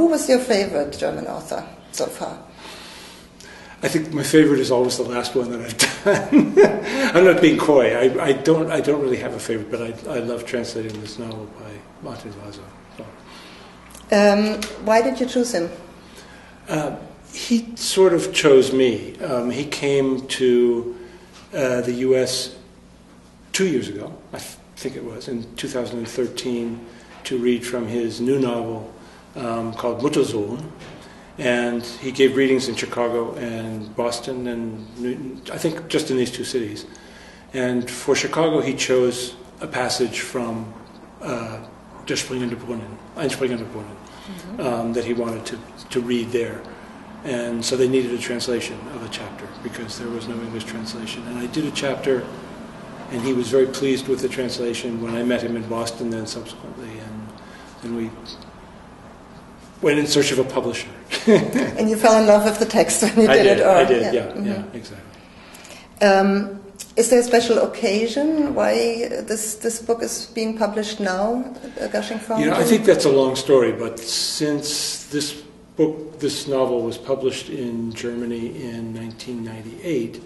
who was your favorite German author so far? I think my favorite is always the last one that I've done. I'm not being coy. I don't really have a favorite, but I love translating this novel by Martin Walser. So. Why did you choose him? He sort of chose me. He came to the U.S. 2 years ago, I think it was, in 2013, to read from his new novel called Muttersohn. And he gave readings in Chicago and Boston and Newton, I think just in these two cities. And for Chicago, he chose a passage from Der springende Brunnen, Ein springender Brunnen, that he wanted to read there. And so they needed a translation of a chapter because there was no English translation. And I did a chapter, and he was very pleased with the translation when I met him in Boston then subsequently. And we went in search of a publisher. And you fell in love with the text when you did it? Or, I did, yeah, exactly. Is there a special occasion why this book is being published now, Gushing from? I think that's a long story, but since this novel was published in Germany in 1998,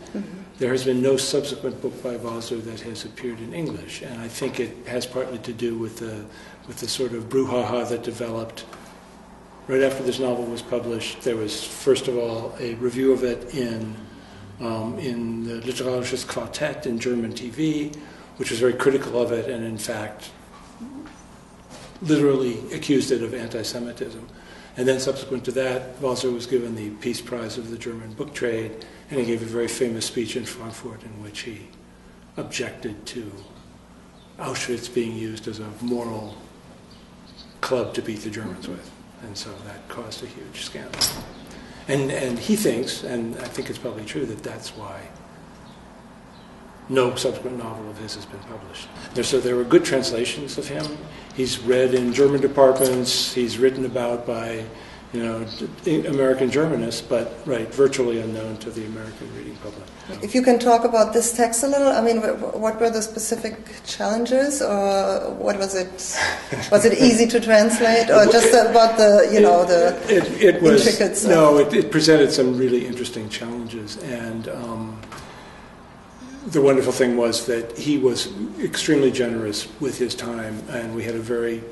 there has been no subsequent book by Walser that has appeared in English, and I think it has partly to do with the sort of brouhaha that developed right after this novel was published. There was, first of all, a review of it in the Literarisches Quartett in German TV, which was very critical of it and, in fact, literally accused it of anti-Semitism. And then subsequent to that, Walser was given the Peace Prize of the German book trade, and he gave a very famous speech in Frankfurt in which he objected to Auschwitz being used as a moral club to beat the Germans with. And so that caused a huge scandal. And he thinks, and I think it's probably true, that that's why no subsequent novel of his has been published. So there were good translations of him. He's read in German departments. He's written about by, American Germanists, but virtually unknown to the American reading public. If you can talk about this text a little, I mean, what were the specific challenges, or what was it? Was it easy to translate, or just about the intricate stuff? No, it presented some really interesting challenges, and the wonderful thing was that he was extremely generous with his time, and we had a very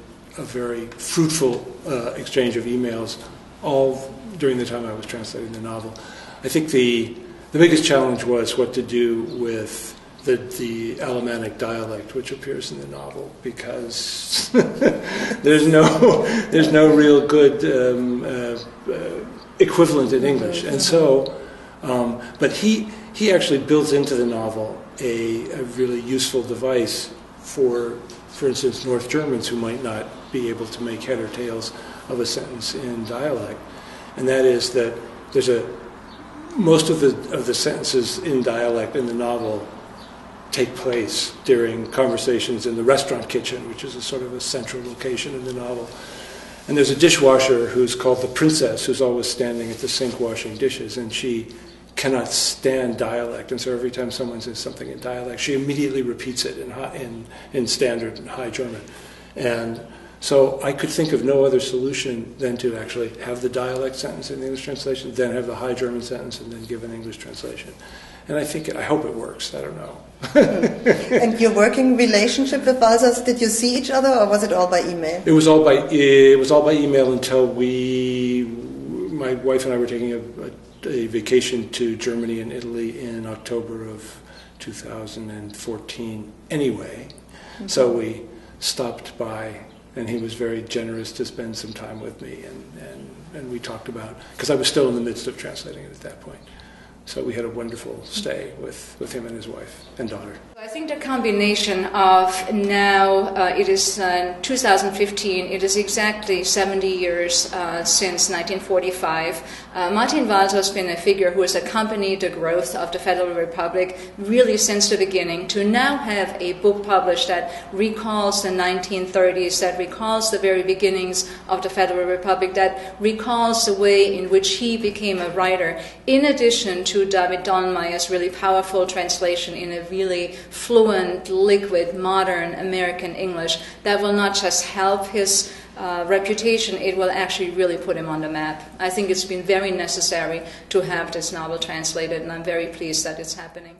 fruitful exchange of emails all during the time I was translating the novel. I think the biggest challenge was what to do with the Alemannic dialect which appears in the novel, because there's no real good equivalent in English, and so but he actually builds into the novel a really useful device for instance, North Germans who might not be able to make head or tails of a sentence in dialect, and that is that there's most of the sentences in dialect in the novel take place during conversations in the restaurant kitchen, which is a sort of a central location in the novel. And there's a dishwasher who's called the princess, who's always standing at the sink washing dishes, and she cannot stand dialect, and so every time someone says something in dialect, she immediately repeats it in standard and high German. And so I could think of no other solution than to actually have the dialect sentence in the English translation, then have the high German sentence, and then give an English translation. And I hope it works. I don't know. And your working relationship with Walser, did you see each other, or was it all by email? It was all by email until my wife and I were taking a vacation to Germany and Italy in October of 2014 anyway. Mm-hmm. So we stopped by, and he was very generous to spend some time with me, and we talked about, because I was still in the midst of translating it at that point. So we had a wonderful stay with him and his wife and daughter. I think the combination of now, it is 2015, it is exactly 70 years since 1945. Martin Walser has been a figure who has accompanied the growth of the Federal Republic really since the beginning. To now have a book published that recalls the 1930s, that recalls the very beginnings of the Federal Republic, that recalls the way in which he became a writer, in addition to David Dollenmayer's really powerful translation in a really fluent, liquid, modern American English that will not just help his reputation, it will actually really put him on the map. I think it's been very necessary to have this novel translated, and I'm very pleased that it's happening.